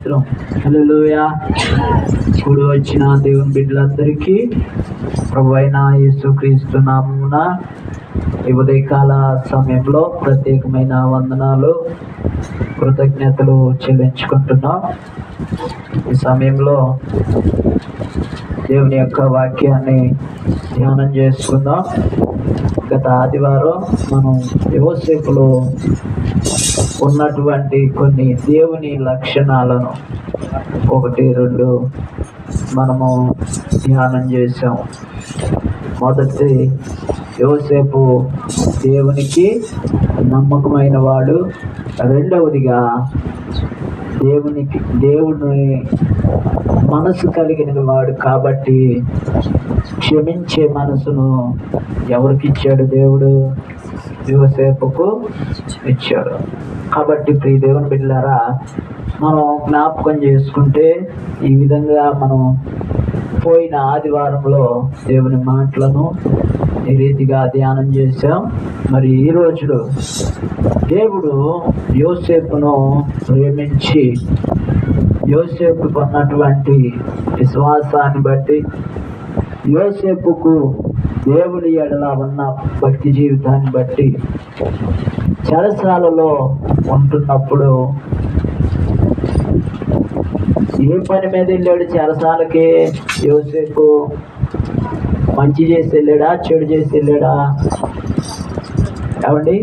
హల్లెలూయా. కూడి వచ్చిన దేవుని బిడ్డలందరికీ ప్రభు అయిన యేసుక్రీస్తు నామమున ఈ ఉదయకాల సమయంలో ప్రత్యేకమైన వందనాలు, కృతజ్ఞతలు చెల్లించుకుంటున్నాం. ఈ సమయంలో దేవుని యొక్క వాక్యాన్ని ధ్యానం చేసుకుందాం. గత ఆదివారం మనం యోసేపులో ఉన్నటువంటి కొన్ని దేవుని లక్షణాలను 1-2 మనము ధ్యానం చేసాం. మొదటి, యోసేపు దేవునికి నమ్మకమైన వాడు. రెండవదిగా, దేవుని మనసు కలిగిన వాడు కాబట్టి క్షమించే మనసును ఎవరికి ఇచ్చాడు? దేవుడు యోసేపుకు ఇచ్చాడు. కాబట్టి ప్రియ దేవుని బిడ్డలారా, మనం జ్ఞాపకం చేసుకుంటే ఈ విధంగా మనం పోయిన ఆదివారంలో దేవుని మాటలను ఈ రీతిగా ధ్యానం చేశాం. మరి ఈ రోజు దేవుడు యోసేపును ప్రేమించి యోసేపుకు ఉన్నటువంటి విశ్వాసాన్ని బట్టి, యోసేపుకు దేవుని ఎడల ఉన్న భక్తి జీవితాన్ని బట్టి చెరసాలలో ఉంటున్నప్పుడు ఏ పని మీద వెళ్ళాడు చెరసాలకి? యోసేపు మంచి చేసి వెళ్ళాడా, చెడు చేసి వెళ్ళాడా? ఏమండి?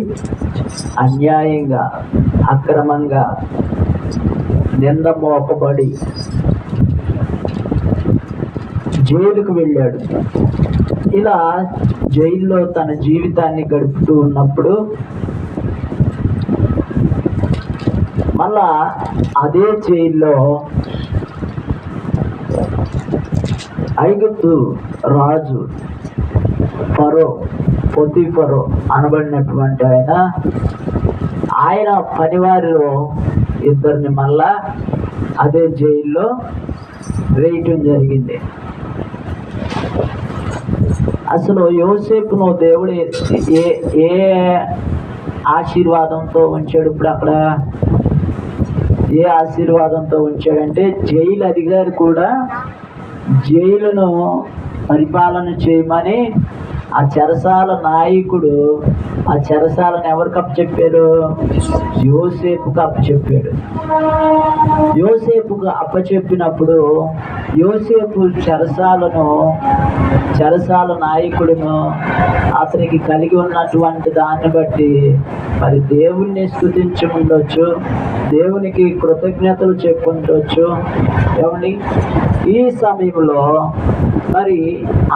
అన్యాయంగా, అక్రమంగా నింద మోపబడి జైలుకు వెళ్ళాడు. ఇలా జైల్లో తన జీవితాన్ని గడుపుతూ ఉన్నప్పుడు మళ్ళా అదే జైల్లో ఐగుప్తు రాజు పోతీఫరు అనబడినటువంటి ఆయన పనివారిలో ఇద్దరిని మళ్ళా అదే జైల్లో వేయటం జరిగింది. అసలు యోసేపును దేవుడు ఏ ఆశీర్వాదంతో ఉంచాడు? ఇప్పుడు అక్కడ ఏ ఆశీర్వాదంతో ఉంచాడంటే, జైలు అధికారి కూడా జైలును పరిపాలన చేయమని ఆ చెరసాల నాయకుడు ఆ చెరసాలను ఎవరికి అప్పచెప్పాడు? యోసేపుకు అప్పచెప్పాడు. యోసేపుకు అప్పచెప్పినప్పుడు యోసేపు చెరసాల నాయకుడును అతనికి కలిగి ఉన్నటువంటి దాన్ని బట్టి మరి దేవుణ్ణి స్తుతించి ఉండొచ్చు, దేవునికి కృతజ్ఞతలు చెప్పుండొచ్చు. ఏమండి? ఈ సమయంలో మరి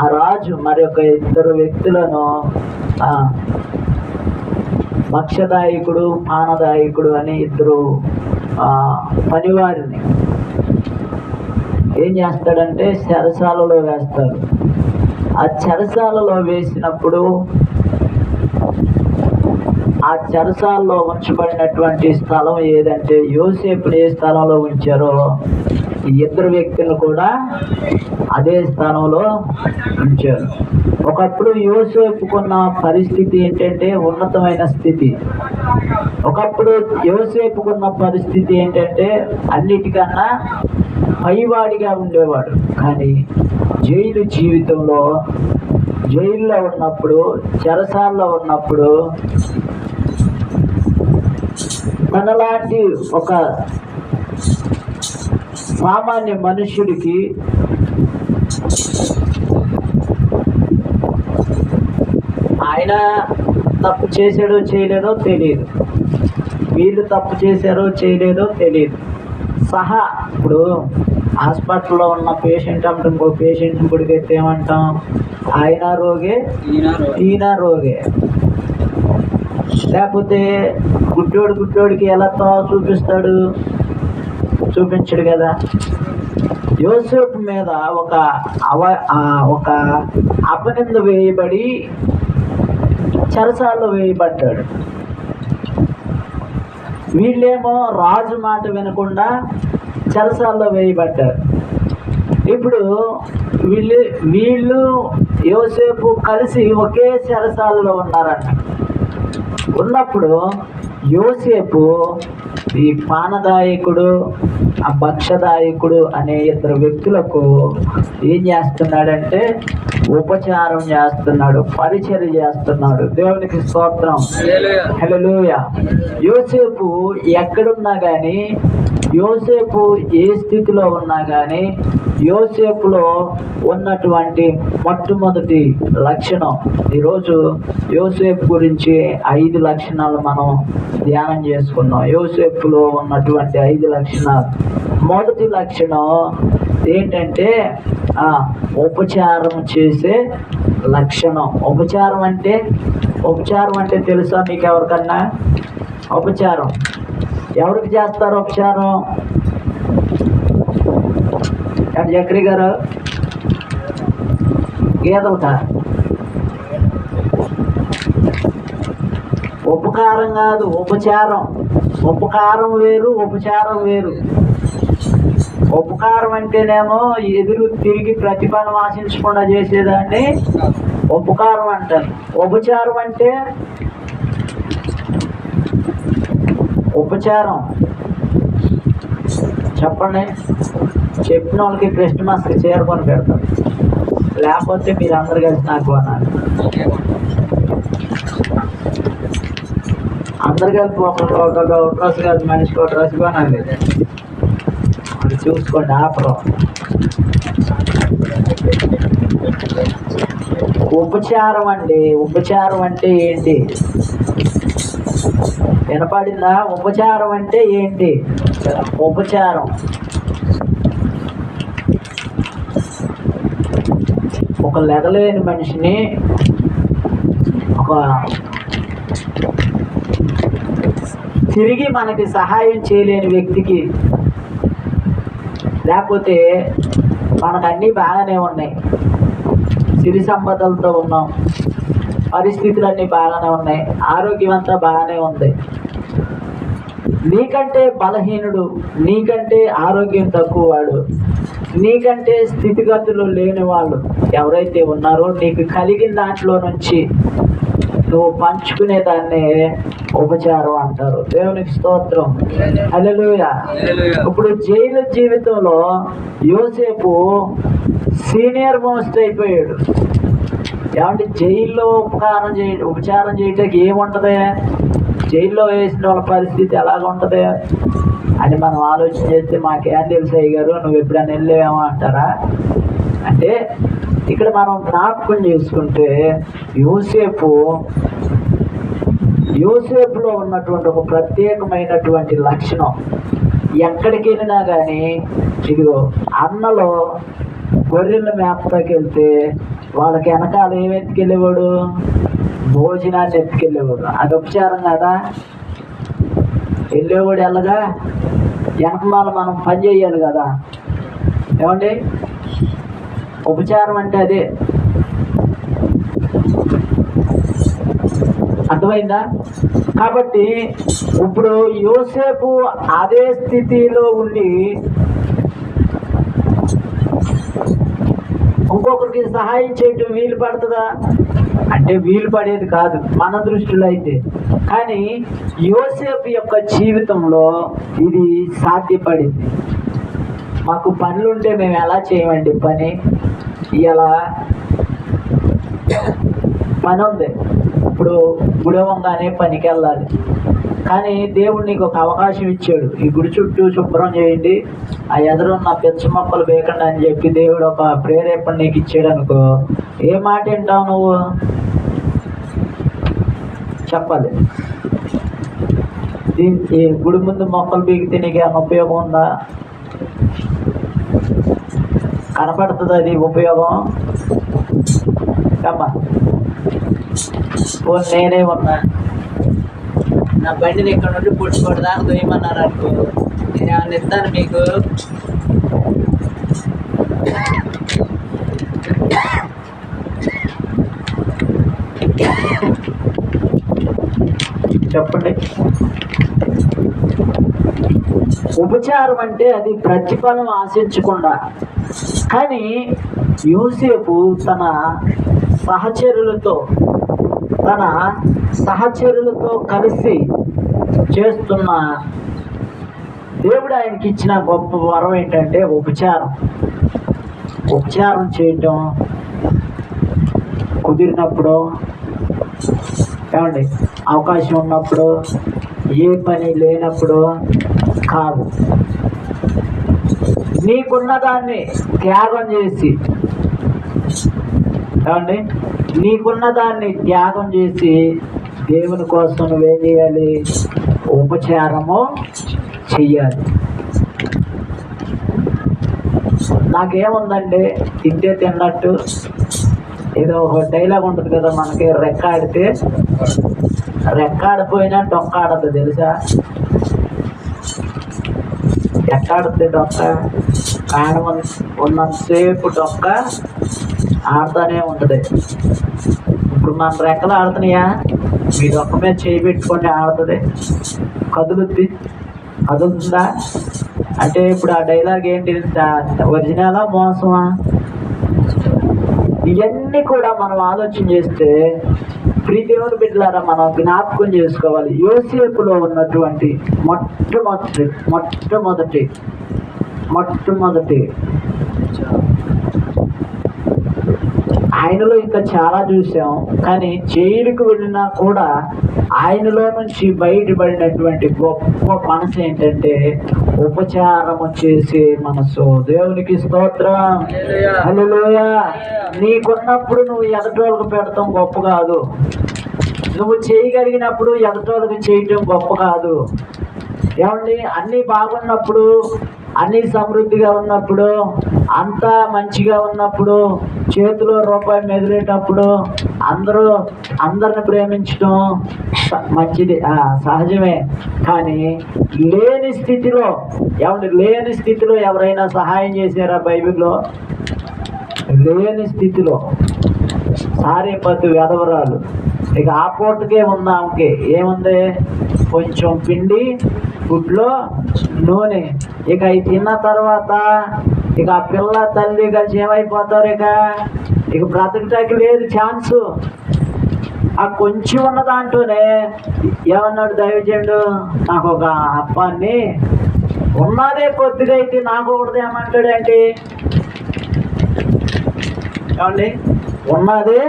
ఆ రాజు మరి ఒక ఇద్దరు వ్యక్తులను, భక్ష్యదాయకుడు, పానదాయకుడు అని ఇద్దరు పనివారిని ఏం చేస్తాడంటే చెరసాలలో వేస్తాడు. ఆ చెరసాలలో వేసినప్పుడు ఆ చెరసాలలో ఉంచబడినటువంటి స్థలం ఏదంటే, యోసేపుని ఏ స్థలంలో ఉంచారో ఈ ఇద్దరు వ్యక్తులను కూడా అదే స్థానంలో ఉంచారు. ఒకప్పుడు యోసేపుకున్న పరిస్థితి ఏంటంటే ఉన్నతమైన స్థితి. ఒకప్పుడు యోసేపుకున్న పరిస్థితి ఏంటంటే అన్నిటికన్నా పైవాడిగా ఉండేవాడు. కానీ జైలు జీవితంలో, జైల్లో ఉన్నప్పుడు, చెరసాల్లో ఉన్నప్పుడు తనలాంటి ఒక సామాన్య మనుష్యుడికి ఆయన తప్పు చేశాడో చేయలేదో తెలియదు, వీళ్ళు తప్పు చేశారో చేయలేదో తెలియదు. ఇప్పుడు హాస్పిటల్లో ఉన్న పేషెంట్ అంటే ఇంకో పేషెంట్ని పుడికెత్తే ఏమంటాం? ఆయన రోగే, ఈయన రోగే. లేకపోతే గుడ్డోడికి ఎలా చూపిస్తాడు? చూపించడు కదా. యోసేపు మీద ఒక అపనింద వేయబడి చెరసాల్లో వేయబడ్డాడు. వీళ్ళేమో రాజు మాట వినకుండా చెరసాల్లో వేయబడ్డారు. ఇప్పుడు వీళ్ళు యోసేపు కలిసి ఒకే చెరసాలలో ఉన్నారంట. ఉన్నప్పుడు యోసేపు ఈ పానదాయకుడు ఆ భక్షదాయకుడు అనే ఇద్దరు వ్యక్తులకు ఏం చేస్తున్నాడంటే ఉపచారం చేస్తున్నాడు, పరిచర్య చేస్తున్నాడు. దేవునికి స్తోత్రం, హల్లెలూయా. యోసేపు ఎక్కడున్నా కానీ, యోసేపు ఏ స్థితిలో ఉన్నా కానీ, యోసేపులో ఉన్నటువంటి మొట్టమొదటి లక్షణం, ఈరోజు యోసేపు గురించి 5 లక్షణాలు మనం ధ్యానం చేసుకున్నాం. యోసేపులో ఉన్నటువంటి 5 లక్షణాలు. మొదటి లక్షణం ఏంటంటే ఉపచారం చేసే లక్షణం. ఉపచారం అంటే తెలుసా మీకు ఎవరికన్నా? ఉపచారం ఎవరికి చేస్తారు? ఉపచారం జక్రి గారు గీతలకా? ఉపకారం కాదు, ఉపచారం. ఉపకారం వేరు, ఉపచారం వేరు. ఉపకారం అంటేనేమో ఎదురు తిరిగి ప్రతిఫలం ఆశించకుండా చేసేదాన్ని ఉపకారం అంటారు. ఉపచారం అంటే ఉపచారం చెప్పండి. చెప్పిన వాళ్ళకి క్రిస్మస్కి చేరుకొని పెడతారు, లేకపోతే మీరు అందరు కలిసి నాకు అన్నారు. అందరు కలిపి ఒక డ్రెస్ కాదు, మనిషికి ఒక డ్రెస్ కొనాలి. అది చూసుకోండి ఆఫర్. ఉపచారం అంటే ఏంటి? వినపడిందా? ఉపచారం అంటే ఏంటి? ఉపచారం ఒక లెగలేని మనిషిని, ఒక తిరిగి మనకి సహాయం చేయలేని వ్యక్తికి, లేకపోతే మనకు అన్నీ బాగానే ఉన్నాయి, సిరి సంపదలతో ఉన్నాం, పరిస్థితులన్నీ బాగానే ఉన్నాయి, ఆరోగ్యం అంతా బాగానే ఉంది, నీకంటే బలహీనుడు, నీకంటే ఆరోగ్యం తక్కువ వాడు, నీకంటే స్థితిగతులు లేని వాళ్ళు ఎవరైతే ఉన్నారో, నీకు కలిగిన దాంట్లో నుంచి నువ్వు పంచుకునే దాన్ని ఉపచారం అంటారు. దేవునికి స్తోత్రం, హల్లెలూయా. ఇప్పుడు జైలు జీవితంలో యోసేపు సీనియర్ మోస్ట్ అయిపోయాడు. ఏమంటే జైల్లో ఉపచారం చేయటానికి ఏముంటుంది? జైల్లో వేసిన వాళ్ళ పరిస్థితి ఎలాగుంటుంది అని మనం ఆలోచన చేస్తే, మాకేం తెలుసు అయ్య గారు, నువ్వు ఎప్పుడైనా వెళ్ళేవేమో అంటారా? అంటే ఇక్కడ మనం జ్ఞాపకం చేసుకుంటే యోసేపులో ఉన్నటువంటి ఒక ప్రత్యేకమైనటువంటి లక్షణం, ఎక్కడికి వెళ్ళినా కానీ, ఇదిగో అన్నలో గొర్రెల మేపకి వెళ్తే వాళ్ళకి వెనకాల ఏమి ఎత్తుకెళ్ళేవాడు? భోజనాన్ని ఎత్తుకెళ్ళేవాడు. అది ఉపచారం కదా? వెళ్ళేవాడు వెళ్ళగా వెనకమాల మనం పని చేయాలి కదా. ఏమండి? ఉపచారం అంటే అదే. అర్థమైందా? కాబట్టి ఇప్పుడు యోసేపు అదే స్థితిలో ఉండి ఇంకొకరికి సహాయం చేయటం వీలు పడుతుందా అంటే వీలు పడేది కాదు మన దృష్టిలో అయితే. కానీ యోసేపు యొక్క జీవితంలో ఇది సాధ్యపడింది. మాకు పనులుంటే మేము ఎలా చేయమండి పని? ఇలా పని ఉంది, ఇప్పుడు గుడవంగానే పనికి వెళ్ళాలి, కానీ దేవుడు నీకు ఒక అవకాశం ఇచ్చాడు, ఈ గుడి చుట్టూ శుభ్రం చేయండి, ఆ ఎదురున్న పెంచు మొక్కలు వేయకండి అని చెప్పి దేవుడు ఒక ప్రేరేపణ నీకు ఇచ్చాడు అనుకో, ఏ మాట వింటావు నువ్వు? చెప్పాలి. ఈ గుడి ముందు మొక్కలు బీగితే నీకు ఏమైనా ఉపయోగం ఉందా? కనపడుతుంది అది ఉపయోగం? అమ్మా నేనే ఉన్నా, నా బండిని ఇక్కడ నుండి పుట్టుకోవడానికి దొయ్యమన్నారు అనుకో, నేను ఏమన్నా ఇస్తాను మీకు? చెప్పండి. ఉపచారం అంటే అది ప్రతిఫలం ఆశించకుండా. కానీ యోసేపు తన సహచరులతో కలిసి చేస్తున్న దేవుడు ఆయనకి ఇచ్చిన గొప్ప వరం ఏంటంటే ఉపచారం చేయటం కుదిరినప్పుడు, ఏమండి అవకాశం ఉన్నప్పుడు, ఏ పని లేనప్పుడు కాదు, నీకున్న దాన్ని త్యాగం చేసి, ఏమండి నీకున్న దాన్ని త్యాగం చేసి దేవుని కోసం నువ్వేం చేయాలి? ఉపచారము చెయ్యాలి. నాకేముందండి, తింటే తిన్నట్టు, ఏదో ఒక డైలాగ్ ఉంటుంది కదా మనకి, రెక్కాడిపోయినా డొక్కాడదు తెలుసా? ఎక్కాడితే డొక్క, కారణం ఉన్నంతసేపు డొక్క ఆడుతూనే ఉంటుంది. ఇప్పుడు మన రెక్కలు ఆడుతున్నాయా? మీ డొక్క మీద చేయి పెట్టుకొని ఆడుతుంది, కదులుతుందా? అంటే ఇప్పుడు ఆ డైలాగ్ ఏంటి, ఒరిజినలా మోసమా? ఇవన్నీ కూడా మనం ఆలోచన చేస్తే ప్రియదేవుని బిడ్డలారా మనం జ్ఞాపకం చేసుకోవాలి. యోసేపులో ఉన్నటువంటి మొట్టమొదటి ఆయనలో ఇంకా చాలా చూసాం, కానీ జైలుకు వెళ్ళినా కూడా ఆయనలో నుంచి బయటపడినటువంటి గొప్ప మనసు ఏంటంటే ఉపచారము చేసే మనసు. దేవునికి స్తోత్రం, హల్లెలూయా. నీకున్నప్పుడు నువ్వు ఎదటోళ్ళకు పెడతాం గొప్ప కాదు, నువ్వు చేయగలిగినప్పుడు ఎదటోళ్ళకి చేయటం గొప్ప కాదు. ఏమండి అన్నీ బాగున్నప్పుడు, అన్నీ సమృద్ధిగా ఉన్నప్పుడు, అంతా మంచిగా ఉన్నప్పుడు, చేతిలో రూపాయి మెదిలేటప్పుడు అందరిని ప్రేమించడం మంచిది, సహజమే. కానీ లేని స్థితిలో ఎవరైనా సహాయం చేశారా బైబిల్లో? లేని స్థితిలో సారేపతి వెధవరాలు, ఇక ఆ పూటకే ఉంది ఆమెకి, ఏముంది? కొంచెం పిండి, గుడ్లో నూనె. ఇక అవి తిన్న తర్వాత ఇక ఆ పిల్ల తల్లి కలిసి ఏమైపోతారు? ఇక బ్రతకటానికి లేదు ఛాన్సు. ఆ కొంచెం ఉన్న దాంట్లోనే ఏమన్నాడు దైవజనుడు? నాకు ఒక అప్పాన్ని ఉన్నదే కొద్దిగా అయితే నాకు ఒకటి ఏమంటాడు ఏంటి? ఏమండి ఉన్నదే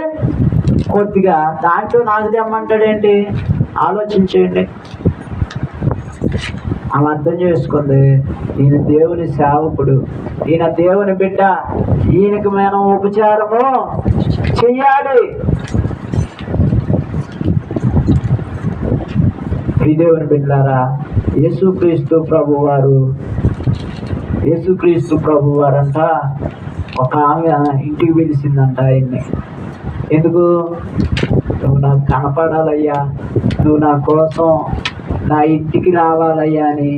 కొద్దిగా, దాంట్లో నాకు తెమ్మంటాడేంటి? ఆలోచించేయండి. ఆమె అర్థం చేసుకుంది, ఈయన దేవుని సేవకుడు, ఈయన దేవుని బిడ్డ, ఈయనకి మనం ఉపచారము చెయ్యాలి. ఈ దేవుని బిడ్డలారా, యేసుక్రీస్తు ప్రభు వారంట ఒక ఆమె ఇంటికి పిలిచిందంట ఆయన్ని. ఎందుకు? నువ్వు నాకు కనపడాలయ్యా, నువ్వు నా కోసం నా ఇంటికి రావాలయ్యా అని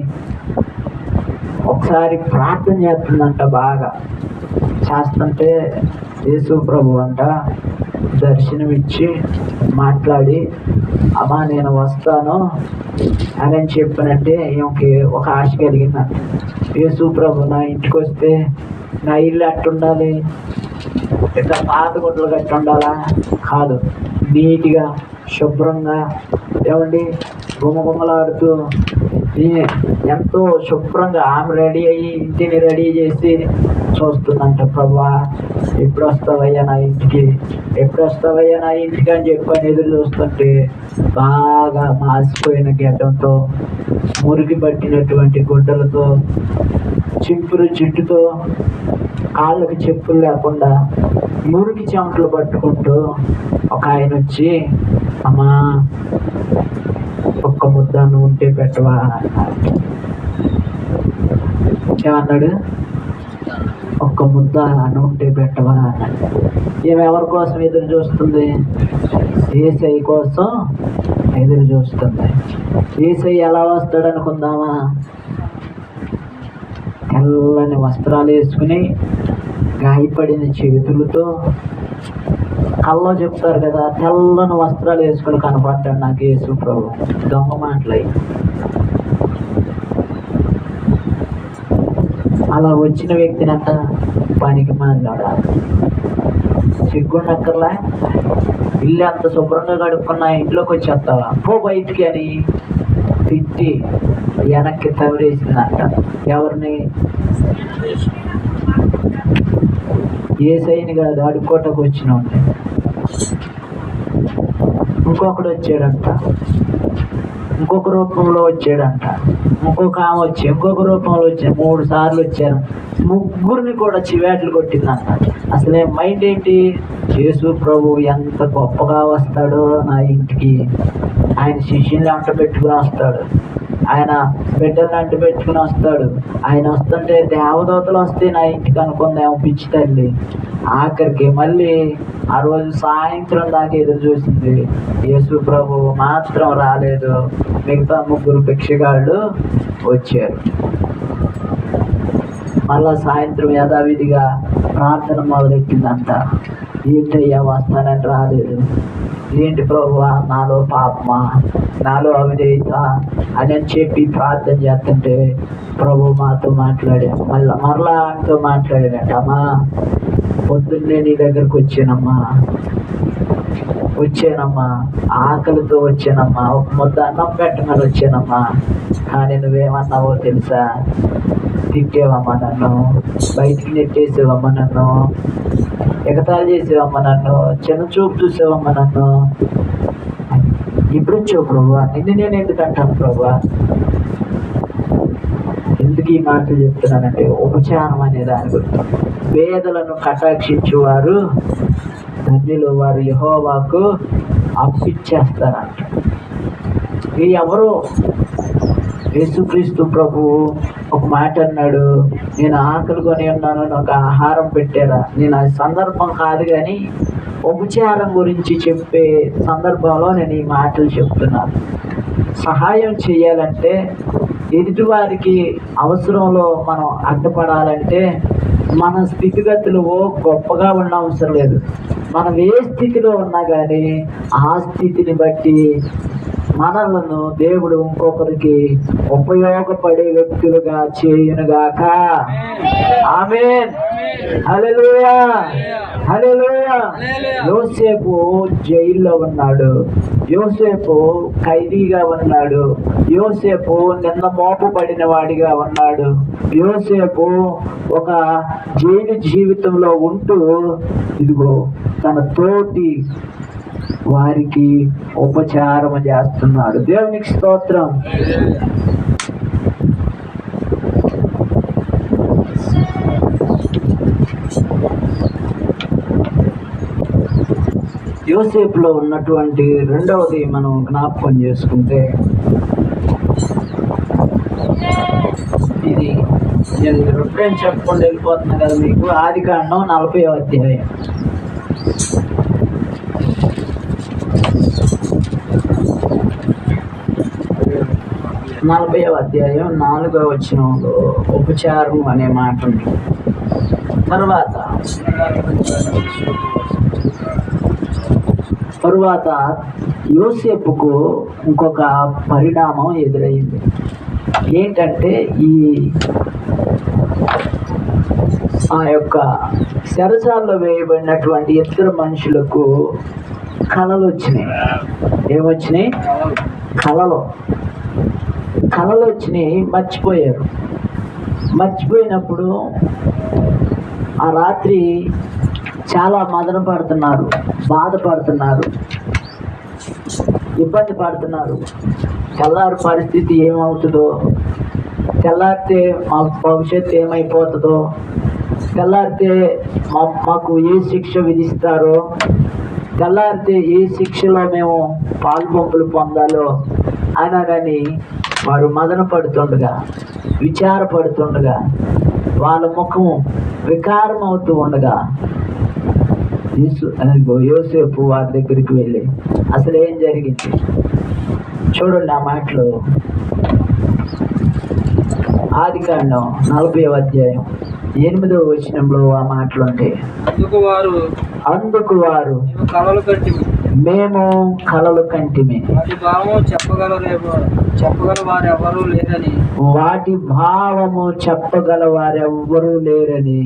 ఒకసారి ప్రార్థన చేస్తుందంట. బాగా చేస్తుంటే యేసు ప్రభు అంట దర్శనమిచ్చి మాట్లాడి, అమ్మా నేను వస్తాను అని చెప్పానంటే ఈమెకి ఒక ఆశ కలిగిందంట. యేసు ప్రభు నా ఇంటికి వస్తే నా ఇల్లు అట్టుండాలి, ఇట్లా పాత గుడ్లు కట్టి ఉండాలా? కాదు, నీట్గా శుభ్రంగా, ఏమండి గుమ్మగుమ్మలాడుతూ ఎంతో శుభ్రంగా ఆమె రెడీ అయ్యి ఇంటిని రెడీ చేసి చూస్తుందంట. ప్రభువా ఎప్పుడు వస్తావయ్యా నా ఇంటికి అని చెప్పని ఎదురు చూస్తుంటే బాగా మాసిపోయిన గడ్డంతో, మురికి పట్టినటువంటి గుడ్డలతో, చింపురు జిడ్డుతో, కాళ్ళకి చెప్పులు లేకుండా మురికి చెమటలు పట్టుకుంటూ ఒక ఆయన వచ్చి, అమ్మా ఒక్క ముద్ద ఉంటే పెట్టవా? ఏమన్నాడు? ఒక్క ముద్ద ఉంటే పెట్టవా అన్నాడు. ఈమె ఎవరి కోసం ఎదురు చూస్తుంది? యేసయ్య కోసం ఎదురు చూస్తుంది. యేసయ్య ఎలా వస్తాడు అనుకుందామా? తెల్లని వస్త్రాలు వేసుకుని, గాయపడిన చేతులతో, కల్లో చెప్తారు కదా, తెల్లని వస్త్రాలు వేసుకుని కనపడ్డాడు నాకు యేసు ప్రభు. దొంగ మాటలై. అలా వచ్చిన వ్యక్తిని అంట పనికి మాట్లాడా, సిగ్గుండక్కర్లా, ఇల్లు అంత శుభ్రంగా కడుక్కున్నా ఇంట్లోకి వచ్చేస్తావా, పో బయటికి అని తిట్టి వెనక్కి తవరేసిందంట. ఎవరిని? ఏసైని కాదు, అడుక్కోటకు వచ్చిన ఉంటే. ఇంకొకడు వచ్చాడంట, ఇంకొక రూపంలో వచ్చాడంట, ఇంకొక ఆమె వచ్చి ఇంకొక రూపంలో వచ్చాడు. 3 సార్లు వచ్చారు. ముగ్గురిని కూడా చివేట్లు కొట్టిందంట. అసలే మైండ్ ఏంటి? యేసు ప్రభు ఎంత గొప్పగా వస్తాడో నా ఇంటికి, ఆయన శిష్యుని అంట పెట్టుకుని వస్తాడు, ఆయన బిడ్డలను అంట పెట్టుకుని వస్తాడు, ఆయన వస్తుంటే దేవదూతలు వస్తే నా ఇంటికి అనుకుందాం పిచ్చి తల్లి. ఆఖరికి మళ్ళీ ఆ రోజు సాయంత్రం దాకా ఎదురు చూసింది. యేసు ప్రభు మాత్రం రాలేదు. మిగతా 3 భిక్షగాళ్ళు వచ్చారు. మళ్ళా సాయంత్రం యథావిధిగా ప్రార్థన మొదలెట్టిందంట. ఏంటయ్యా వస్తానని రాలేదు, ఏంటి ప్రభువా, నాలో పాపమా, నాలో అవిధేయత అని చెప్పి ప్రార్థన చేస్తుంటే ప్రభు మాతో మాట్లాడాడు. మరలా ఆయనతో మాట్లాడాడంట. అమ్మా, పొద్దున్నే నీ దగ్గరకు వచ్చానమ్మా, ఆకలితో వచ్చానమ్మా, ఒక ముద్ద అన్నం పెట్టమని వచ్చానమ్మా, కానీ నువ్వేమన్నావో తెలుసా? తిట్టేవమ్మా నన్ను, బయటికి నెట్టేసేవమ్మా నన్ను, ఎగతాళి చేసేవమ్మా నన్ను, చిన్న చూపు చూసేవమ్మా నన్ను. ఇప్పుడు వచ్చావు ప్రభు, నిన్ను నేను ఎందుకంటాను ప్రభు? ఎందుకు ఈ మాటలు చెప్తున్నానంటే ఉపచారం అనే దాని గురించి. పేదలను కటాక్షించువారు ధన్యులు, వారు యెహోవాకు అప్పిచ్చేస్తారంట. ఇది ఎవరు? యేసుక్రీస్తు ప్రభువు ఒక మాట అన్నాడు, నేను ఆకలి కొని ఉన్నాను, నాకు ఆహారం పెట్టారా. నేను అది సందర్భం కాదు, కానీ ఉపచారం గురించి చెప్పే సందర్భంలో నేను ఈ మాటలు చెప్తున్నాను. సహాయం చేయాలంటే, ఎదుటివారికి అవసరంలో మనం అడ్డపడాలంటే మన స్థితిగతులు గొప్పగా ఉన్న అవసరం లేదు. మనం ఏ స్థితిలో ఉన్నా కానీ ఆ స్థితిని బట్టి మనలను దేవుడు ఇంకొకరికి ఉపయోగపడే వ్యక్తులుగా చేయునుగాక. ఆమేన్. హల్లెలూయా, హల్లెలూయా. యోసేపు జైల్లో ఉన్నాడు, యోసేపు ఖైదీగా ఉన్నాడు, యోసేపు నింద మోపబడిన వాడిగా ఉన్నాడు, యోసేపు ఒక జైలు జీవితంలో ఉంటూ ఇదిగో తన తోటి వారికి ఉపచారం చేస్తున్నాడు. దేవునికి స్తోత్రం. యోసేపులో ఉన్నటువంటి రెండవది మనం జ్ఞాపకం చేసుకుంటే, ఇది నేను రిఫరెన్స్ చెప్పుకుంటూ వెళ్ళిపోతున్నా కదా మీకు. ఆదికాండం 40వ అధ్యాయం. నలభైవ అధ్యాయం 4వ వచనంలో ఉపచారం అనే మాట ఉంది. తరువాత యోసేపుకు ఇంకొక పరిణామం ఎదురైంది. ఏంటంటే ఆ యొక్క చెరసాల్లో వేయబడినటువంటి 2 మనుషులకు కళలు వచ్చినాయి. ఏమొచ్చినాయి? కళలు వచ్చినాయి. మర్చిపోయినప్పుడు ఆ రాత్రి చాలా మదన పడుతున్నారు, బాధపడుతున్నారు, ఇబ్బంది పడుతున్నారు. తెల్లారి పరిస్థితి ఏమవుతుందో, తెల్లారితే మా భవిష్యత్తు ఏమైపోతుందో, తెల్లారితే మాకు ఏ శిక్ష విధిస్తారో, తెల్లారితే ఏ శిక్షలో మేము పాల్పంపులు పొందాలో అయినా కానీ వారు మదన పడుతుండగా, విచారపడుతుండగా, వాళ్ళ ముఖం వికారం అవుతూ ఉండగా యోసేపు వారి దగ్గరికి వెళ్ళి అసలు ఏం జరిగింది చూడండి. ఆ మాటలు ఆదికాండం 40వ అధ్యాయం 8వ వచనంలో ఆ మాటలు ఉంటాయి. అందుకు వారు మేము కలలు కంటిమి, వాటి భావము చెప్పగల వారెవ్వరూ లేరని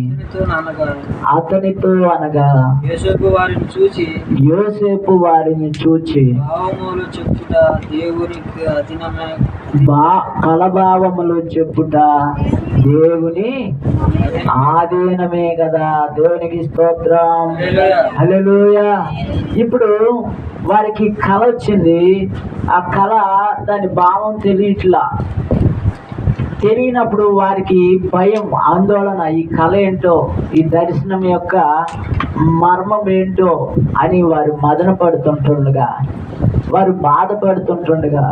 అతనితో అనగా, యోసేపు వారిని చూచి కలభావములు చెప్పుట దేవుని ఆధీనమే కదా. దేవునికి స్తోత్రం. హల్లెలూయా. ఇప్పుడు వారికి కళ వచ్చింది. ఆ కళ దాని భావం తెలియనప్పుడు వారికి భయం, ఆందోళన, ఈ కళ ఏంటో, ఈ దర్శనం యొక్క మర్మం ఏంటో అని వారు మదన పడుతుంటుండగా, వారు బాధపడుతుంటుండగా,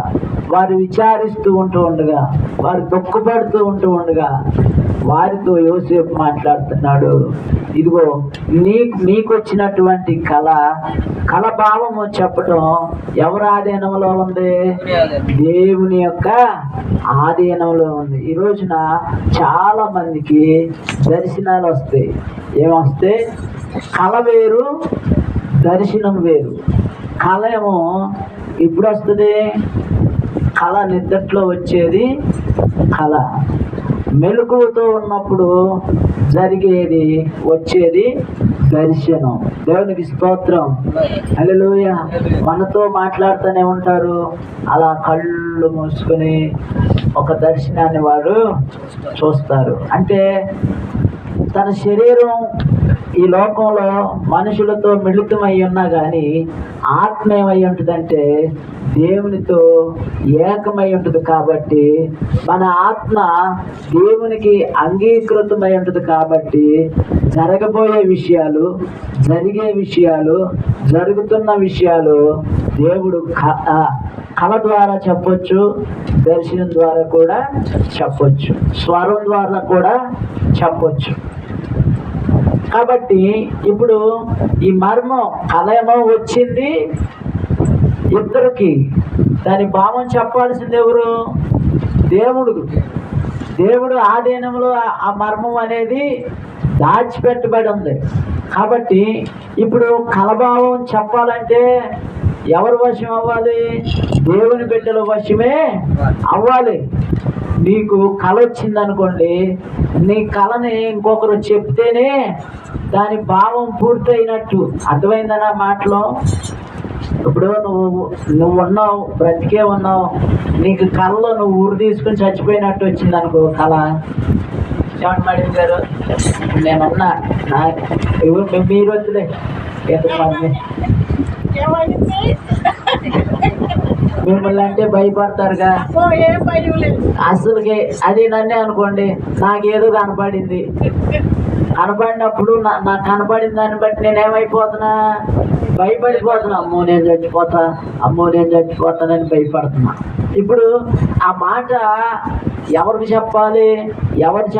వారు విచారిస్తూ ఉండగా, వారు దుఃఖపడుతూ ఉండగా వారితో యోసేపు మాట్లాడుతున్నాడు. ఇదిగో నీకు వచ్చినటువంటి కళ భావము చెప్పటం ఎవరి ఆధీనంలో ఉంది? దేవుని యొక్క ఆధీనంలో ఉంది. ఈ రోజున చాలా మందికి దర్శనాలు వస్తాయి. ఏమొస్తాయి? కళ వేరు, దర్శనం వేరు. కళ ఏమో ఇప్పుడు వస్తుంది. కళ నిద్రలో వచ్చేది కళ, మెలకువతో ఉన్నప్పుడు వచ్చేది దర్శనం. దేవునికి స్తోత్రం. హల్లెలూయా. మనతో మాట్లాడుతూనే ఉంటారు. అలా కళ్ళు మూసుకొని ఒక దర్శనాన్ని వారు చూస్తారు. అంటే తన శరీరం ఈ లోకంలో మనుషులతో మిళితమై ఉన్నా కానీ ఆత్మ ఏమై ఉంటుందంటే దేవునితో ఏకమై ఉంటుంది. కాబట్టి మన ఆత్మ దేవునికి అంగీకృతమై ఉంటుంది. కాబట్టి జరగబోయే విషయాలు, జరిగే విషయాలు, జరుగుతున్న విషయాలు దేవుడు కళ ద్వారా చెప్పొచ్చు, దర్శనం ద్వారా కూడా చెప్పొచ్చు, స్వరం ద్వారా కూడా చెప్పొచ్చు. కాబట్టి ఇప్పుడు ఈ మర్మం కళ ఏమో వచ్చింది ఇద్దరికి. దాని భావం చెప్పాల్సింది ఎవరు? దేవుడు ఆధీనంలో ఆ మర్మం అనేది దాచిపెట్టబడి ఉంది. కాబట్టి ఇప్పుడు కలభావం చెప్పాలంటే ఎవరి వశం అవ్వాలి? దేవుని బిడ్డల వశమే అవ్వాలి. నీకు కళ వచ్చింది అనుకోండి, నీ కళని ఇంకొకరు చెప్తేనే దాని భావం పూర్తయినట్టు. అర్థమైందనా మాటలో? ఇప్పుడు నువ్వు ఉన్నావు, బ్రతికే ఉన్నావు, నీకు కళలో నువ్వు ఊరు తీసుకుని చచ్చిపోయినట్టు వచ్చింది అనుకో కళ. ఏమంట మేడం గారు, నేనున్నా మీరు వద్దులే ఎంతమంది మిమ్మల్ని అంటే భయపడతారుగా. అసలుకి అది నన్నే అనుకోండి, నాకేదో కనపడినప్పుడు నాకు కనపడిన దాన్ని బట్టి నేనేమైపోతున్నా? భయపడిపోతున్నా. అమ్మో నేను చచ్చిపోతానని భయపడుతున్నా. ఇప్పుడు ఆ మాట ఎవరు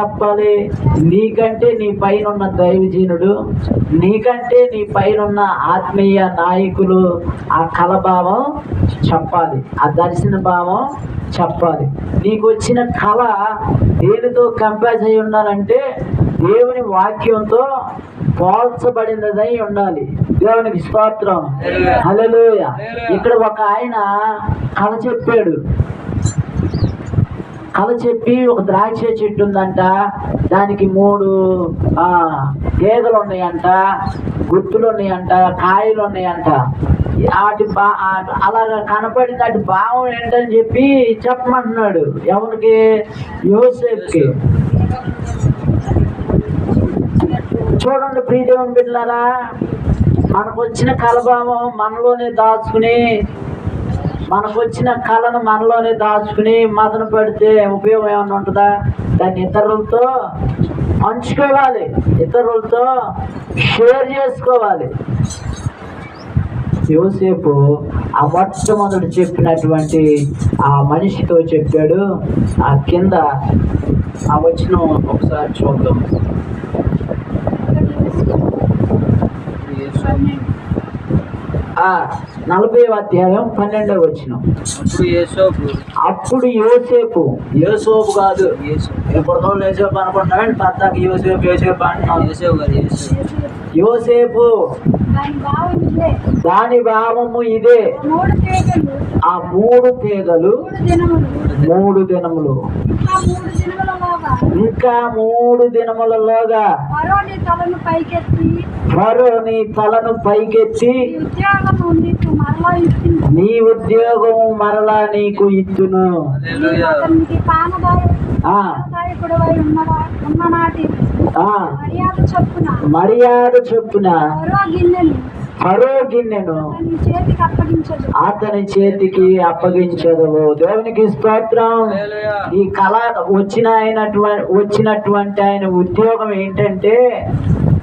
చెప్పాలి? నీకంటే నీ పైన ఉన్న దైవజనుడు, నీకంటే నీ పైన ఉన్న ఆత్మీయ నాయకులు ఆ కళభావం చెప్పాలి, ఆ దర్శన భావం చెప్పాలి. నీకు వచ్చిన కళ దేనితో కంపేర్ అయి ఉండాలంటే దేవుని వాక్యంతో పోల్చబడినదై ఉండాలి. దేవునికి స్తోత్రం. హల్లెలూయా. ఇక్కడ ఒక ఆయన కళ చెప్పి ఒక ద్రాక్ష చెట్టు ఉందంట, దానికి 3 తీగలు ఉన్నాయంట, గుత్తులు ఉన్నాయంట, కాయలు ఉన్నాయంట. అలాగా కనపడింది. అటు భావం ఏంటని చెప్పమంటున్నాడు. ఎవరికి? యోసేపుకి. చూడండి ప్రియదేవుని బిడ్డలారా, మనకు వచ్చిన కలభావం మనలోనే దాచుకుని, మనకు వచ్చిన కళను మనలోనే దాచుకుని మదన పెడితే ఉపయోగం ఏమైనా ఉంటుందా? దాన్ని ఇతరులతో పంచుకోవాలి, ఇతరులతో షేర్ చేసుకోవాలి. యోసేపు ఆ మొట్టమొదటి చెప్పినటువంటి ఆ మనిషితో చెప్పాడు. ఆ కింద ఆ వచనం ఒకసారి చూద్దాం. 40వ అధ్యాయం 12వ వచనం. అప్పుడు యోసేపు కాదు, ఎప్పుడుతో యోసేపు అనుకుంటున్నాడు, పద్దాక యోసేపు అంటున్నాడు. యోసేపు దాని భావము ఇదే. ఆ 3 తీగలు 3 దినములు. ఇంకా 3 దినములలోగా ఫరో నీ తలను పైకెత్తి నీ ఉద్యోగం మరలా నీకు ఇచ్చును. మర్యాద చొప్పున ఫరో గిన్నెను అతని చేతికి అప్పగించదు. దేవునికి స్తోత్రం. ఈ కళ వచ్చినటువంటి ఆయన ఉద్యోగం ఏంటంటే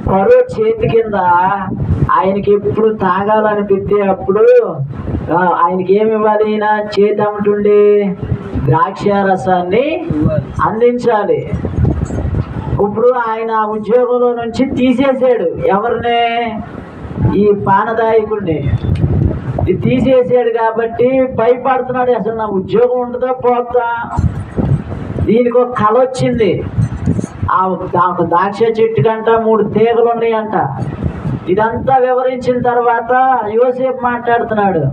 ఫరో చేతి కింద ఆయనకి ఎప్పుడు తాగాలనిపిస్తే అప్పుడు ఆయనకి ఏమి ఇవ్వాలి? ఈయన చేతి అమ్ముతుండే ద్రాక్ష రసాన్ని అందించాలి. ఇప్పుడు ఆయన ఉద్యోగంలో నుంచి తీసేసాడు. ఎవరిని? ఈ పానదాయకుడిని తీసేసాడు కాబట్టి భయపడుతున్నాడు. అసలు నా ఉద్యోగం ఉంటుందా పోతా? దీనికి ఒక కళ వచ్చింది. ఆ ద్రాక్ష చెట్టు కంట 3 తీగలు ఉన్నాయంట. ఇదంతా వివరించిన తర్వాత యోసేపు మాట్లాడుతున్నాడు.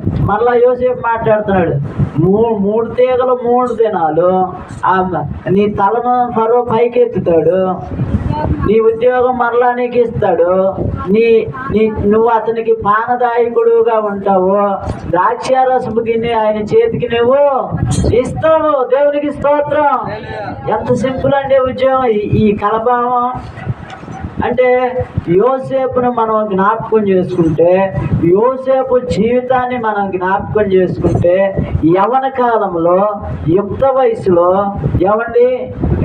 మూడు తీగలు 3 దినాలు నీ తలను ఫరో పైకెత్తుతాడు, నీ ఉద్యోగం మరలా నీకు ఇస్తాడు, నువ్వు అతనికి పానదాయకుడుగా ఉంటావు, ద్రాక్షారసపు గిన్నె ఆయన చేతికి నువ్వు ఇస్తావు. దేవునికి స్తోత్రం. ఎంత సింపుల్ అంటే ఉద్యోగం. ఈ కలభావం అంటే యోసేపును మనం జ్ఞాపకం చేసుకుంటే, యోసేపు జీవితాన్ని మనం జ్ఞాపకం చేసుకుంటే, యవన కాలంలో యుక్త వయసులో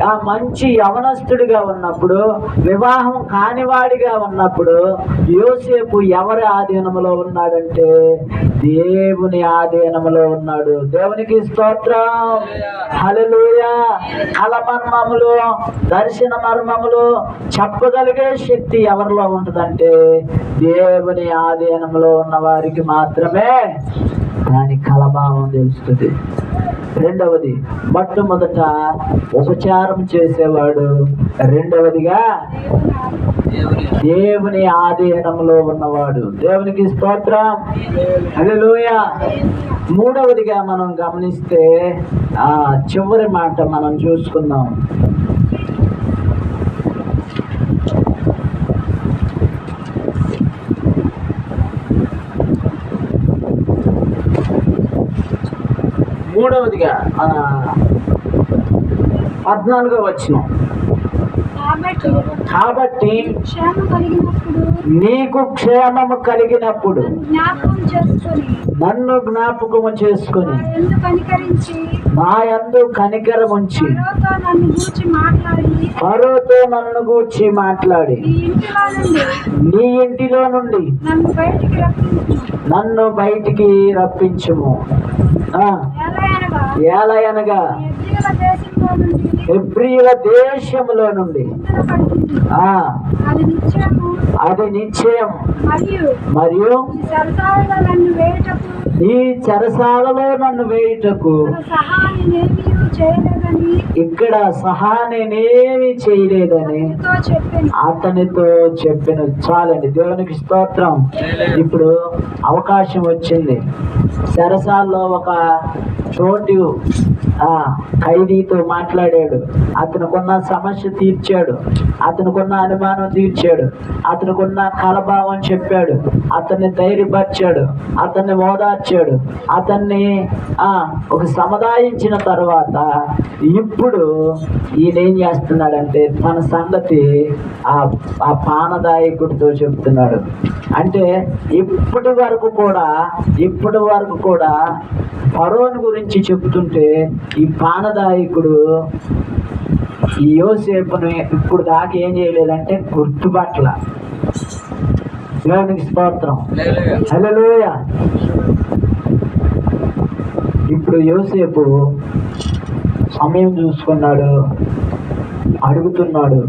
ఆ మంచి యవనస్తుడిగా ఉన్నప్పుడు, వివాహం కానివాడిగా ఉన్నప్పుడు యోసేపు ఎవరి ఆధీనంలో ఉన్నాడంటే దేవుని ఆధీనంలో ఉన్నాడు. దేవునికి స్తోత్రం. హల్లెలూయా. కల మర్మములు, దర్శన మర్మములు చెప్పగలిగే శక్తి ఎవరిలో ఉంటుందంటే దేవుని ఆధీనంలో ఉన్న వారికి మాత్రమే దాని కలభావం తెలుస్తుంది. రెండవది, మొట్టమొదట ఉపచారం చేసేవాడు. రెండవదిగా దేవుని ఆధీనంలో ఉన్నవాడు. దేవునికి స్తోత్రం. హల్లెలూయా. మూడవదిగా మనం గమనిస్తే చివరి మాట మనం చూసుకుందాం. మూడవదిగా 14వ వచనం. కాబట్టి నీకు క్షేమము కలిగినప్పుడు నన్ను జ్ఞాపకము చేసుకుని నా యందు కనికరముంచి ఫరోతో నన్ను గూర్చి మాట్లాడి నీ ఇంటిలో నుండి నన్ను బయటికి రప్పించుము. ఏలయనగా హెబ్రీయుల దేశములో నుండి అది నిశ్చయం, మరియు ఈ చెరసాలలో నన్ను వేయుటకు ఇక్కడ సహానేమి చేయలేదని అతనితో చెప్పిన. చాలండి. దేవునికి స్తోత్రం. ఇప్పుడు అవకాశం వచ్చింది. చెరసాల్లో ఒక తోటి ఖైదీతో మాట్లాడాడు. అతనుకున్న సమస్య తీర్చాడు, అతనుకున్న అనుమానం తీర్చాడు, అతనుకున్న కలభావం చెప్పాడు, అతన్ని ధైర్యపరిచాడు, అతన్ని ఓదార్చాడు, అతన్ని ఒక సముదాయించిన తర్వాత ఇప్పుడు ఈయన ఏం చేస్తున్నాడంటే తన సంగతి ఆ పానదాయకుడితో చెప్తున్నాడు. అంటే ఇప్పటి వరకు కూడా ఫరోను గురించి చెప్తుంటే ఈ పానదాయకుడు ఈ యోసేపును ఇప్పుడు దాకా ఏం చేయలేదంటే గుర్తుపట్ల. దేవునికి స్తోత్రం. హల్లెలూయా. ఇప్పుడు యోసేపు సమయం చూసుకున్నాడు, అడుగుతున్నాడు.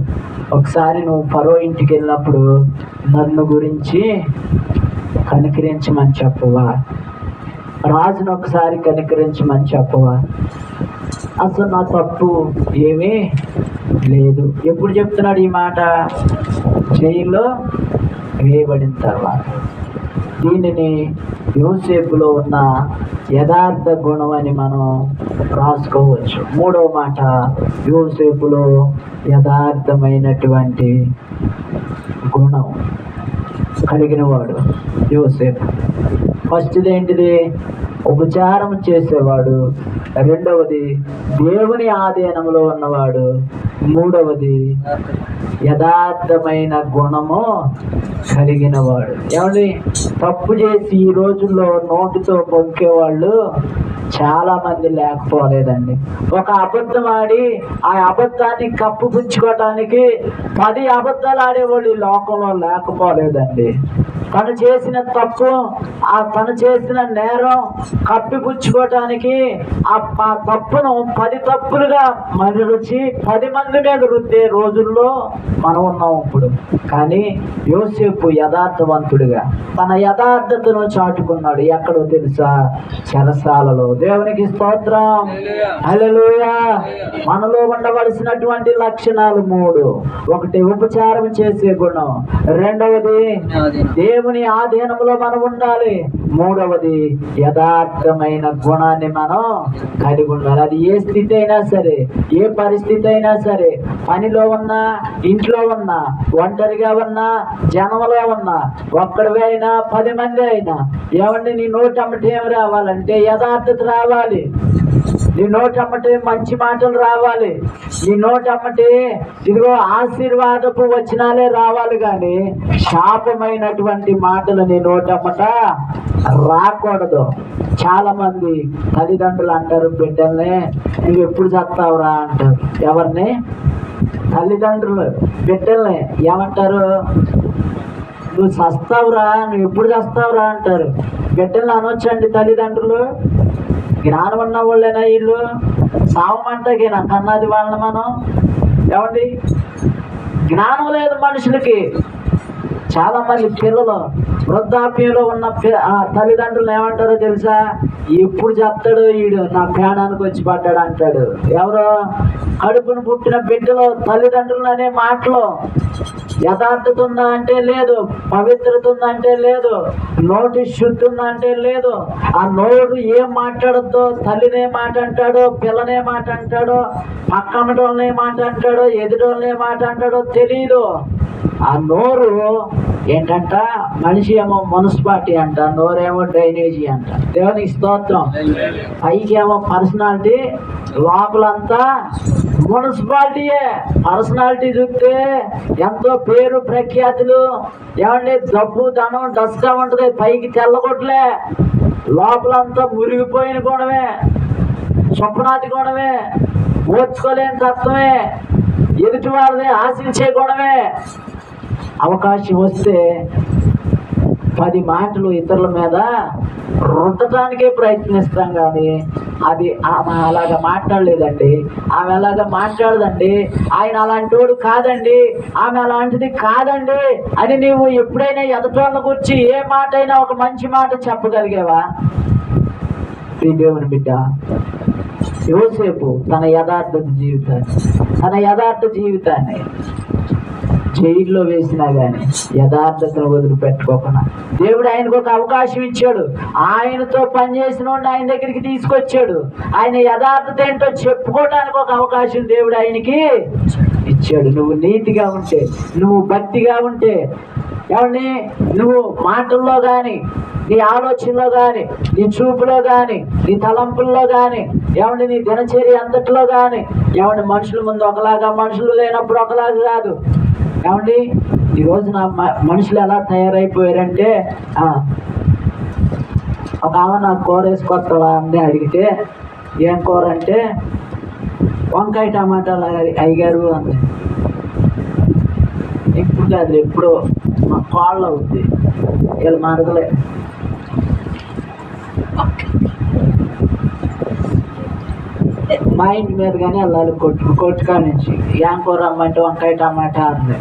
ఒకసారి నువ్వు ఫరో ఇంటికి వెళ్ళినప్పుడు నన్ను గురించి కనికరించమని చెప్పవా? రాజును ఒకసారి కనికరించమని చెప్పవా? అసలు నా తప్పు ఏమీ లేదు. ఎప్పుడు చెప్తున్నాడు ఈ మాట? జైల్లో వేయబడిన తర్వాత. దీనిని యోసేపులో ఉన్న యథార్థ గుణం అని మనం రాసుకోవచ్చు. మూడవ మాట, యోసేపులో యథార్థమైనటువంటి గుణం కలిగిన వాడు యోసేపు. ఫస్ట్ది ఏంటిది? ఉపచారం చేసేవాడు. రెండవది దేవుని ఆధీనంలో ఉన్నవాడు. మూడవది యథార్థమైన గుణము కలిగిన వాడు. ఏమండి, తప్పు చేసి ఈ రోజుల్లో నోటితో పొంకేవాళ్ళు చాలా మంది లేకపోలేదండి. ఒక అబద్ధం ఆడి ఆ అబద్ధాన్ని కప్పుపుచ్చుకోవటానికి 10 అబద్ధాలు ఆడేవాళ్ళు ఈ లోకంలో లేకపోలేదండి. తను చేసిన తప్పు, తను చేసిన నేరం కప్పిపుచ్చుకోవటానికి ఆ తప్పును 10 తప్పులుగా మరచి 10 మంది మీద రుద్దే రోజుల్లో మనం ఉన్నాం ఇప్పుడు. కానీ యోసేపు యథార్థవంతుడిగా తన యథార్థతను చాటుకున్నాడు. ఎక్కడో తెలుసా? చెరసాలలో. దేవునికి స్తోత్రం, హల్లెలూయా. మనలో ఉండవలసినటువంటి లక్షణాలు 3. ఒకటి ఉపచారం చేసే గుణం, రెండవది దేవుని ఆధీనంలో మనం ఉండాలి, మూడవది యథార్థమైన గుణాన్ని మనం కలిగి ఉండాలి. అది ఏ స్థితి అయినా సరే, ఏ పరిస్థితి అయినా సరే, పనిలో ఉన్నా, ఇంట్లో ఉన్నా, ఒంటరిగా ఉన్నా, జనంలో ఉన్నా, ఒక్కడివే అయినా 10 మంది అయినా, ఏమండి నీ నోటమ్మటి ఏమి రావాలంటే యథార్థత రావాలి. నీ నోటమ్మటి మంచి మాటలు రావాలి. నీ నోటమ్మటి ఇదిగో ఆశీర్వాదపు వచనాలే రావాలి, కానీ శాపమైనటువంటి మాటలు నీ నోటమ్మట రాకూడదు. చాలా మంది తల్లిదండ్రులు అంటారు బిడ్డల్ని, నువ్వు ఎప్పుడు చస్తావురా అంటారు. ఎవరిని? తల్లిదండ్రులు బిడ్డల్ని ఏమంటారు? నువ్వు చస్తావురా, నువ్వు ఎప్పుడు చస్తావురా అంటారు. బిడ్డల్ని అనొచ్చండి తల్లిదండ్రులు? జ్ఞానం ఉన్న వాళ్ళేనా వీళ్ళు? సావమంటకి నాకు అన్నది వాళ్ళని మనం. ఏమండి, జ్ఞానం లేదు మనుషులకి. చాలా మంది పిల్లలు వృద్ధాప్యంలో ఉన్న తల్లిదండ్రులు ఏమంటారో తెలుసా? ఎప్పుడు చెప్తాడు వీడు నా ప్రాణానికి వచ్చి పడ్డాడు అంటాడు. ఎవరో కడుపును పుట్టిన బిడ్డలు తల్లిదండ్రులు అనే మాటలు. యథార్థత ఉందా అంటే లేదు, పవిత్రత ఉందా అంటే లేదు, నోటి శుద్ధి ఉందా అంటే లేదు. ఆ నోరు ఏం మాట్లాడద్దో, తల్లినే మాట అంటాడో, పిల్లనే మాట అంటాడో, పక్కనటోళ్ళనే మాట అంటాడో, ఎదుటోళ్ళనే మాట అంటాడో తెలియదు. ఆ నోరు ఏంటంట? మనిషి ఏమో మున్సిపాలిటీ అంట, నోరేమో డ్రైనేజీ అంట. దేవునికి స్తోత్రం. పైకి ఏమో పర్సనాలిటీ, లోపలంతా మున్సిపాలిటీయే. పర్సనాలిటీ చూస్తే ఎంతో పేరు ప్రఖ్యాతులు, ఏమండి డబ్బు ధనం డస్గా ఉంటుంది. పైకి తెల్లగొట్లే, లోపలంతా మురిగిపోయిన గుణమే, స్వప్నాతి గుణమే, ఓర్చుకోలేని తత్వమే, ఎదుటి వాళ్ళని ఆశించే గుణమే. అవకాశం వస్తే 10 మాటలు ఇతరుల మీద రుద్దటానికే ప్రయత్నిస్తాం, కానీ అది ఆమె అలాగా మాట్లాడలేదండి, ఆమె అలాగా మాట్లాడదండి, ఆయన అలాంటోడు కాదండి, ఆమె అలాంటిది కాదండి అని నీవు ఎప్పుడైనా ఎదటోళ్ళ గురించి ఏ మాట అయినా ఒక మంచి మాట చెప్పగలిగావా? దేవుని బిడ్డ యోసేపు తన యథార్థ జీవితాన్ని జైల్లో వేసినా కానీ యథార్థతను వదిలిపెట్టుకోకుండా దేవుడు ఆయనకు ఒక అవకాశం ఇచ్చాడు. ఆయనతో పనిచేసిన వాడిని ఆయన దగ్గరికి తీసుకొచ్చాడు. ఆయన యథార్థత ఏంటో చెప్పుకోవడానికి ఒక అవకాశం దేవుడు ఆయనకి ఇచ్చాడు. నువ్వు నీతిగా ఉంటే, నువ్వు భక్తిగా ఉంటే, ఏమండి నువ్వు మాటల్లో కానీ, నీ ఆలోచనలో కానీ, నీ చూపులో కానీ, నీ తలంపుల్లో కానీ, ఏమండి నీ దినచర్య అంతట్లో కానీ, ఏమండి మనుషుల ముందు ఒకలాగా, మనుషులు లేనప్పుడు ఒకలాగా కాదు. ఏమండి ఈరోజు నా మనుషులు ఎలా తయారైపోయారంటే, ఒక ఆమె నాకు కూర వేసుకొస్తావా అని అడిగితే, ఏం కూర అంటే వంకాయ టమాటాలు అయ్యారు అంది. ఇప్పుడు కాదు, ఎప్పుడో మా కాళ్ళు అవుద్ది, వీళ్ళు మరదలే. మా ఇంటి మీద కానీ వెళ్ళాలి కొట్టుకా నుంచి. ఏం కూర అమ్మంటే వంకాయ టమాటా అంది.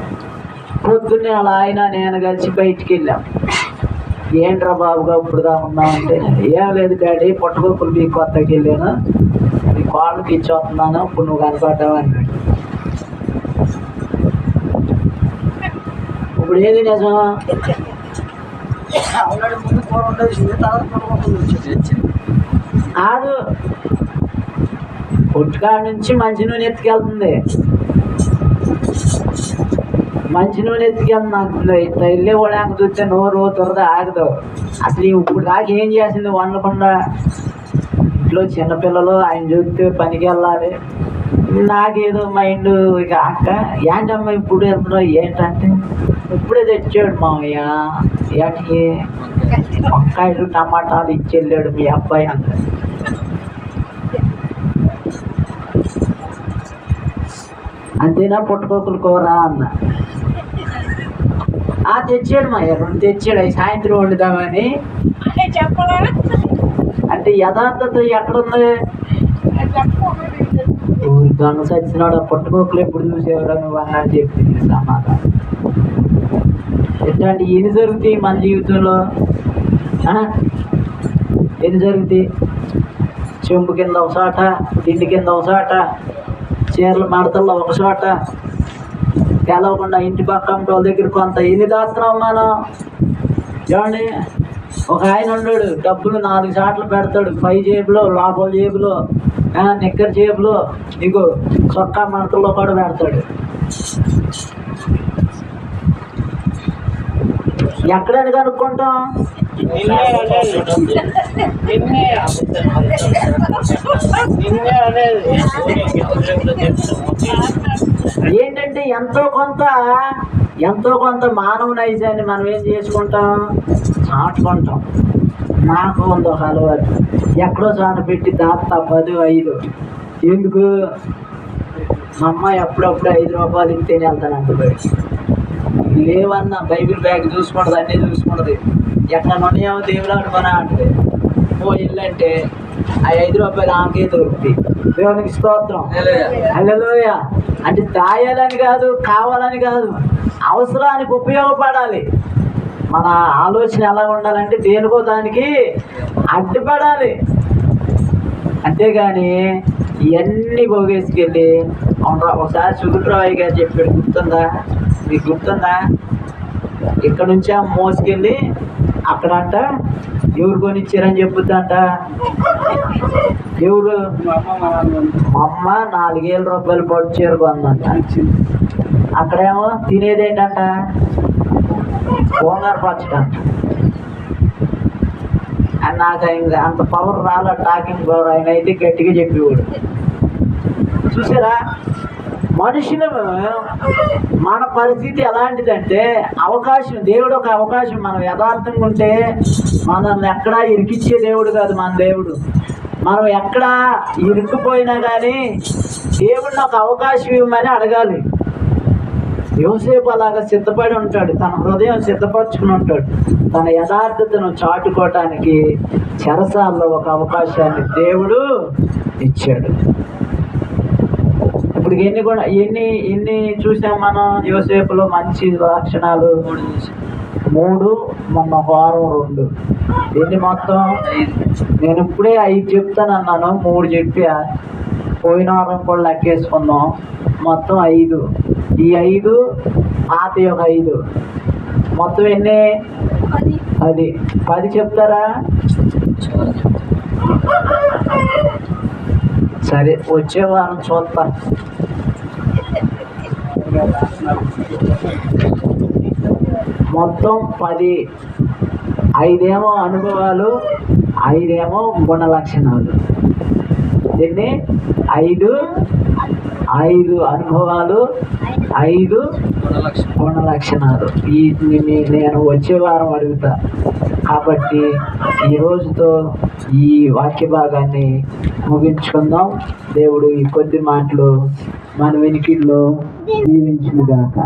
పొద్దున్నే అలా ఆయన నేను కలిసి బయటికి వెళ్ళాం. ఏంట్రా బాబుగా ఇప్పుడు ఉన్నామంటే, ఏం లేదు డాడీ పుట్టగొప్పులు మీ కొత్తకి వెళ్ళాను, మీ కాళ్ళకి ఇచ్చి వస్తున్నాను, ఇప్పుడు నువ్వు కనపడ్డావు అన్నాడు. ఇప్పుడు ఏది నిజం? కాదు, కొట్టుకాడ నుంచి మంచి నూనె ఎత్తుకెళ్తుంది. మంచి నూనె ఎత్తుకెళ్తుంది. ఇట్లా వెళ్ళే వాళ్ళకి చూస్తే నోరు త్వరగా ఆగదు. అసలు ఇప్పుడు దాకా ఏం చేసింది వండకుండా. ఇంట్లో చిన్నపిల్లలు ఆయన చూస్తే పనికి వెళ్ళాలి. నాకేదో మైండ్ ఇక అక్క ఏంటమ్మా ఇప్పుడు వెళ్తున్నావు ఏంటంటే ఇప్పుడే తెచ్చాడు మామయ్య ఏంటి వంకాయలు టమాటాలు ఇచ్చి వెళ్ళాడు మీ అబ్బాయి అంత. అంతేనా పుట్టకోకులు కూర అన్న. తెచ్చాడు మాయ 2 తెచ్చాడు. అవి సాయంత్రం వండుదామని. అంటే యథార్థత ఎక్కడుంది? దొంగ సచ్చినాడు పుట్టకోకులు ఎప్పుడు చూసేవాడు నువ్వు అన్నాడు చెప్పింది సమాధానం. ఎట్లాంటి ఎన్ని జరుగుతాయి మన జీవితంలో? ఎన్ని జరుగుతాయి? చెంబు కింద ఒక చోట, తిండి కింద ఒక చోట, చీరల మడతల్లో ఒక చోట, తెలవకుండా ఇంటి పక్కన వాళ్ళ దగ్గర కొంత ఎన్ని దాస్తున్నాం మనం. చూడండి, ఒక ఆయన ఉన్నాడు డబ్బులు 4 చోట్ల పెడతాడు. పై జేబులో, లోపల జేబులో, నిక్కర్ జేబులో, నీకు చొక్కా మడతల్లో కూడా పెడతాడు. ఎక్కడని కనుక్కుంటాం? ఏంటంటే ఎంతో కొంత మానవ నైజాన్ని మనం ఏం చేసుకుంటాం? చాటుకుంటాం. నాకు ఉంది ఒక అలవాటు, ఎక్కడో చాట పెట్టి దాస్తా 10, 5. ఎందుకు? మా అమ్మాయి అప్పుడప్పుడు 5 రూపాయలు ఇస్తేనే వెళ్తానంట బయటికి. లేవన్నా బైబిల్ బ్యాగ్ చూసుకుంటుంది, అన్నీ చూసుకుంటుంది. ఎక్కడ ఉన్నాయో దేవుడు ఆడుకున్నా అంటే వెళ్ళంటే ఆ 5 రూపాయలు ఆమెకే దొరుకుతాయి. దేవునికి స్తోత్రం, హల్లెలూయా. అంటే దాయాలని కాదు, కావాలని కాదు, అవసరానికి ఉపయోగపడాలి. మన ఆలోచన ఎలా ఉండాలంటే దేనికో దానికి అడ్డుపడాలి. అంతేగాని ఇవన్నీ పోగేసుకెళ్ళి ఒకసారి సుగుట్రావయ్య గారు చెప్పాడు, గుర్తుందా? మీకు గుర్తుందా? ఇక్కడ నుంచి మోసుకెళ్ళి అక్కడంట ఎవరు కొనిచ్చారని చెప్పుద్దంట. ఎవరు? మా అమ్మ 4,000 రూపాయలు పట్టు చీర కొందంట. అక్కడేమో తినేదేంటంట? బోంగారు పచ్చడంట. అని నాకు అంత పవర్ రాలే, టాకింగ్ పవర్. ఆయన అయితే గట్టిగా చెప్పేవాడు. చూసారా, మనుషులు మన పరిస్థితి ఎలాంటిదంటే అవకాశం, దేవుడు ఒక అవకాశం. మనం యథార్థంగా ఉంటే మనల్ని ఎక్కడా ఇరికిచ్చే దేవుడు కాదు మన దేవుడు. మనం ఎక్కడా ఇరుక్కుపోయినా కానీ దేవుడిని ఒక అవకాశం ఇవ్వమని అడగాలి. యోసేపు అలాగా సిద్ధపడి ఉంటాడు, తన హృదయం సిద్ధపరచుకుని ఉంటాడు. తన యథార్థతను చాటుకోవటానికి చెరసాల్లో ఒక అవకాశాన్ని దేవుడు ఇచ్చాడు. ఇప్పుడు ఎన్ని చూసాం మనం యోసేపులో మంచి లక్షణాలు? 3, మొన్న వారం 2. ఎన్ని మొత్తం? నేను ఇప్పుడే 5 చెప్తాను అన్నాను, 3 చెప్పా. పోయిన వారం కూడా లెక్కేసుకుందాం, మొత్తం 5. ఈ 5 పాత ఒక 5 మొత్తం ఎన్ని? 10 చెప్తారా? సరే, వచ్చే వారం చూస్తా. మొత్తం 10. 5 ఏమో అనుభవాలు, 5 ఏమో గుణ లక్షణాలు. ఎన్ని? 5 అనుభవాలు, 5 గుణ లక్షణాలు. నేను వచ్చే వారం అడుగుతా. కాబట్టి ఈ రోజుతో ఈ వాక్య భాగాన్ని ముగించుకుందాం. దేవుడు ఈ కొద్ది మాటలు మన వెనుకల్లో దీవించుగాక.